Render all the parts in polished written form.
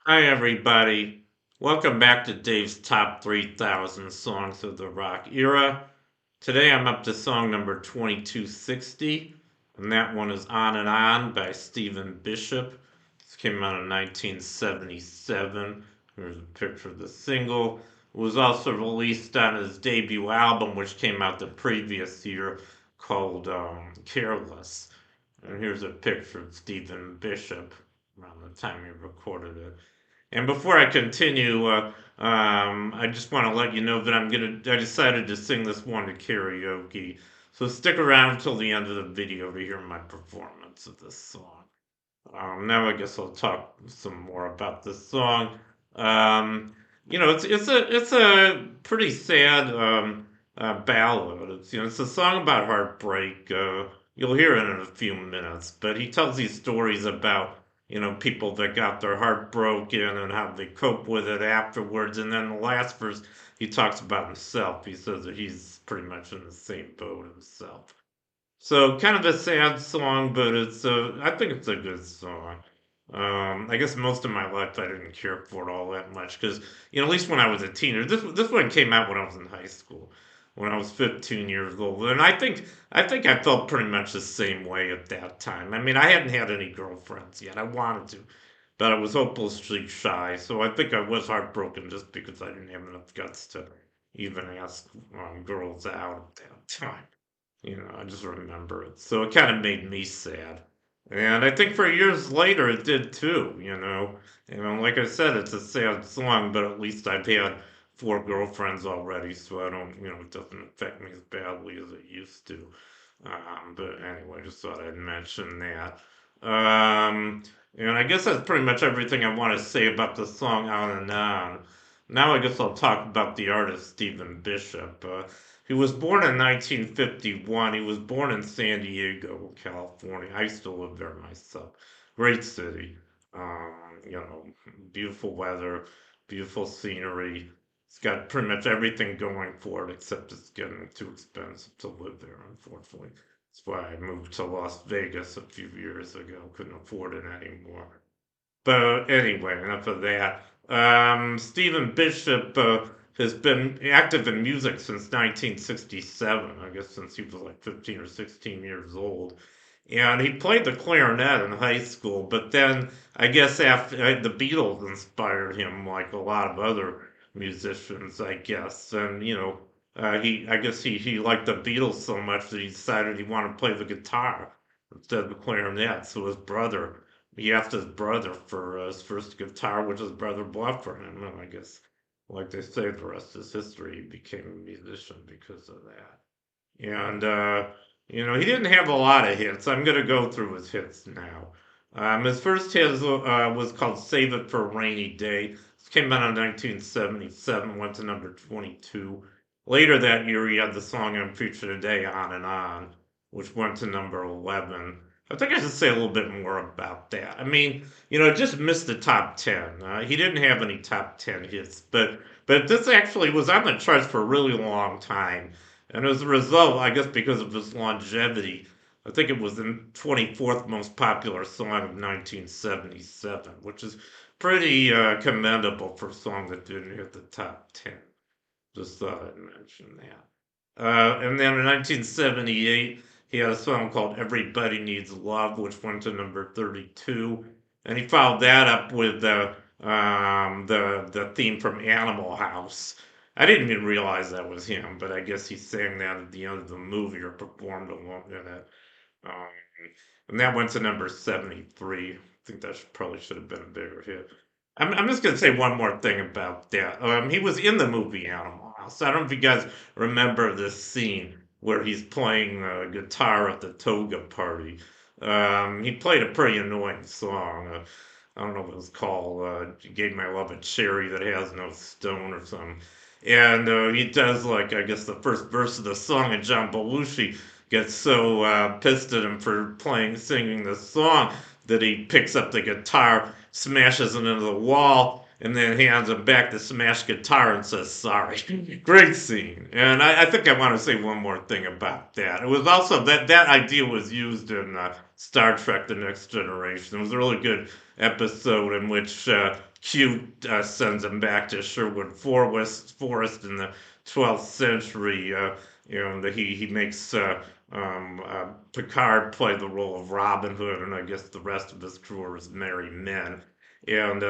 Hi, everybody. Welcome back to Dave's Top 3,000 Songs of the Rock Era. Today I'm up to song number 2260, and that one is On and On by Stephen Bishop. This came out in 1977. Here's a picture of the single. It was also released on his debut album, which came out the previous year, called Careless. And here's a picture of Stephen Bishop around the time he recorded it. And before I continue, I just want to let you know that I decided to sing this one to karaoke. So stick around until the end of the video to hear my performance of this song. Now I guess I'll talk some more about this song. Um, it's a pretty sad ballad. It's a song about heartbreak. You'll hear it in a few minutes, but he tells these stories about people that got their heart broken and how they cope with it afterwards. And then the last verse, he talks about himself. He says that he's pretty much in the same boat himself. So kind of a sad song, but I think it's a good song. I guess most of my life I didn't care for it all that much because at least when I was a teenager, this one came out when I was in high school, when I was 15 years old, and I think I felt pretty much the same way at that time. I mean, I hadn't had any girlfriends yet. I wanted to, but I was hopelessly shy, so I think I was heartbroken just because I didn't have enough guts to even ask girls out at that time. I just remember it. So it kind of made me sad. And I think for years later it did too. Like I said, it's a sad song, but at least I've had four girlfriends already, so I don't, it doesn't affect me as badly as it used to. But anyway, just thought I'd mention that. Um, and I guess that's pretty much everything I want to say about the song On and On. Now I guess I'll talk about the artist Stephen Bishop. He was born in 1951. He was born in San Diego, California. I used to live there myself. Great city. You know, beautiful weather, beautiful scenery. It's got pretty much everything going for it, except it's getting too expensive to live there, unfortunately. That's why I moved to Las Vegas a few years ago. Couldn't afford it anymore. But anyway, enough of that. Stephen Bishop has been active in music since 1967, I guess since he was like 15 or 16 years old. And he played the clarinet in high school, but then I guess after the Beatles inspired him, like a lot of other musicians, I guess. And I guess he liked the Beatles so much that he decided he wanted to play the guitar instead of the clarinet. So he asked his brother for his first guitar, which his brother bought for him. And I guess, like they say, the rest is history. He became a musician because of that. And, he didn't have a lot of hits. I'm going to go through his hits now. His first hit was called Save It for a Rainy Day. This came out in 1977, went to number 22. Later that year, he had the song I'm featuring today, On and On, which went to number 11. I think I should say a little bit more about that. I mean, it just missed the top 10. He didn't have any top 10 hits, but this actually was on the charts for a really long time. And as a result, I guess because of his longevity, I think it was the 24th most popular song of 1977, which is pretty commendable for a song that didn't hit the top 10. Just thought I'd mention that. And then in 1978, he had a song called Everybody Needs Love, which went to number 32. And he followed that up with the theme from Animal House. I didn't even realize that was him, but I guess he sang that at the end of the movie or performed along in it. Um, and that went to number 73. I think that probably should have been a bigger hit. I'm just going to say one more thing about that. He was in the movie Animal House. I don't know if you guys remember this scene where he's playing guitar at the toga party. He played a pretty annoying song. I don't know what it was called. You gave my love a cherry that has no stone or something. And he does like I guess the first verse of the song, and John Belushi gets so pissed at him for singing this song that he picks up the guitar, smashes it into the wall, and then hands him back the smashed guitar and says sorry. Great scene. And I think I want to say one more thing about that. It was also that idea was used in Star Trek: The Next Generation. It was a really good episode in which Q sends him back to Sherwood Forest in the 12th century. He makes Picard play the role of Robin Hood, and I guess the rest of his crew are his merry men. And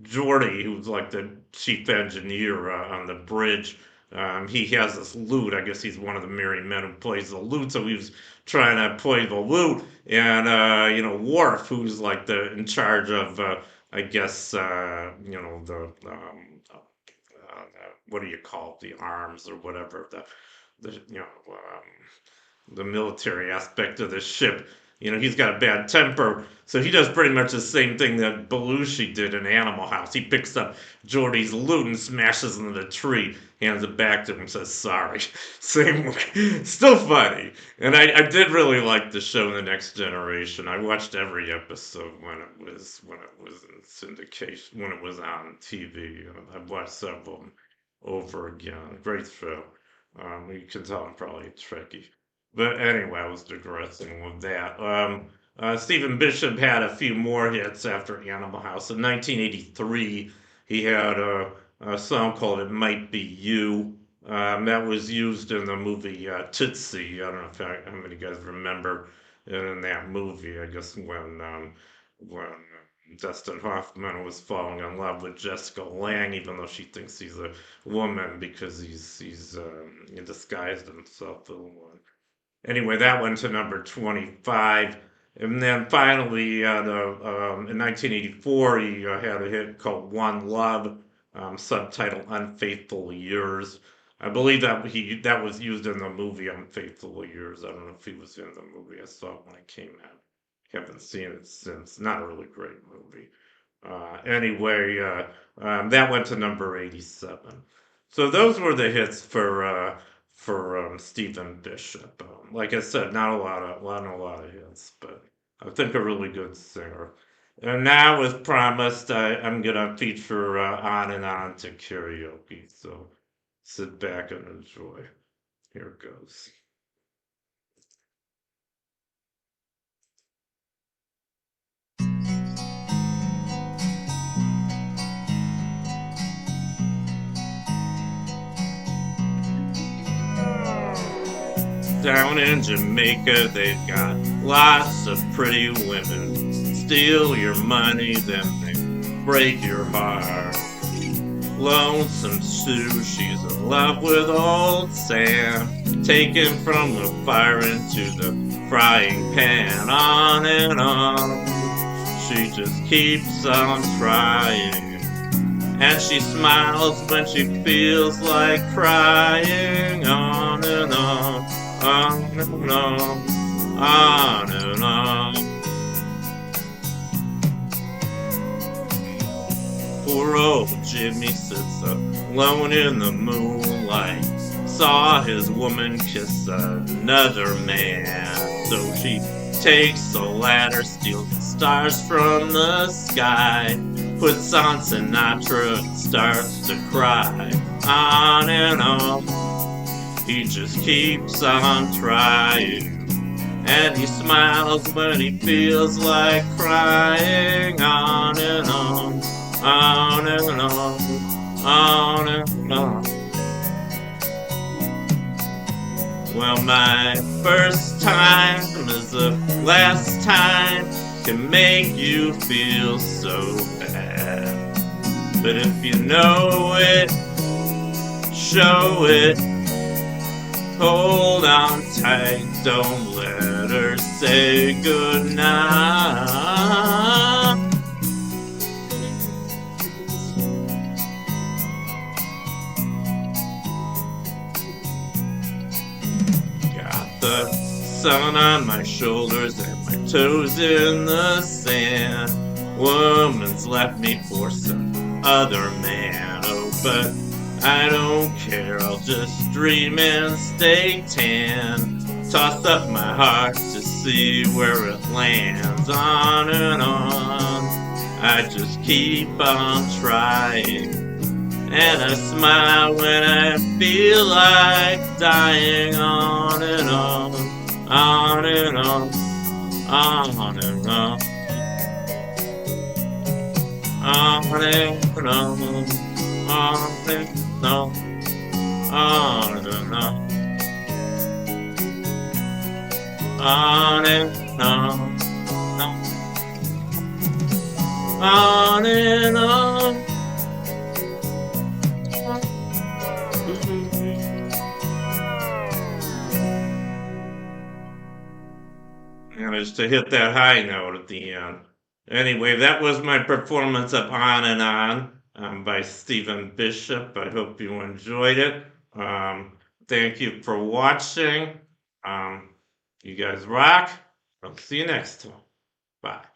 Geordi, who's like the chief engineer on the bridge, he has this lute. I guess he's one of the merry men who plays the lute, so he was trying to play the lute. And Worf, who's like the in charge of, I guess, what do you call it, the arms or whatever, the military aspect of the ship. He's got a bad temper, so he does pretty much the same thing that Belushi did in Animal House. He picks up Geordi's lute and smashes into the tree, hands it back to him, and says sorry. Same way. Still funny. And I did really like the show The Next Generation. I watched every episode when it was in syndication, when it was on TV. I've watched several of them over again. Great show. You can tell I'm probably a Trekkie. But anyway, I was digressing with that. Stephen Bishop had a few more hits after Animal House. In 1983, he had a song called It Might Be You. That was used in the movie Tootsie. I don't know how many guys remember it in that movie. I guess when Dustin Hoffman was falling in love with Jessica Lange, even though she thinks he's a woman because he's disguised himself as a woman. Anyway, that went to number 25. And then finally, in 1984, he had a hit called One Love, subtitle Unfaithful Years. I believe that was used in the movie Unfaithful Years. I don't know if he was in the movie. I saw it when it came out. Haven't seen it since. Not a really great movie. Anyway, that went to number 87. So those were the hits for Stephen Bishop. Like I said, not a lot of hits, but I think a really good singer. And now, as promised, I'm gonna feature On and On to Karaoke. So sit back and enjoy. Here it goes. Down in Jamaica, they've got lots of pretty women. Steal your money, then they break your heart. Lonesome Sue, she's in love with old Sam. Taken from the fire into the frying pan. On and on, she just keeps on trying. And she smiles when she feels like crying. On and on. On and on and on. Poor old Jimmy sits alone in the moonlight. Saw his woman kiss another man. So she takes a ladder, steals the stars from the sky, puts on Sinatra and starts to cry. On and on. He just keeps on trying, and he smiles when he feels like crying. On and on, on and on, on and on. Well, my first time is the last time, can make you feel so bad. But if you know it, show it. Hold on tight, don't let her say goodnight. Got the sun on my shoulders and my toes in the sand. Woman's left me for some other man, oh, but I don't care, I'll just dream and stay tan. Toss up my heart to see where it lands. On and on, I just keep on trying. And I smile when I feel like dying. On and on, on and on, on and on. and on, on and on, on and on and on. Managed to hit that high note at the end. Anyway, that was my performance of On and On by Stephen Bishop. I hope you enjoyed it. Thank you for watching. You guys rock. I'll see you next time. Bye.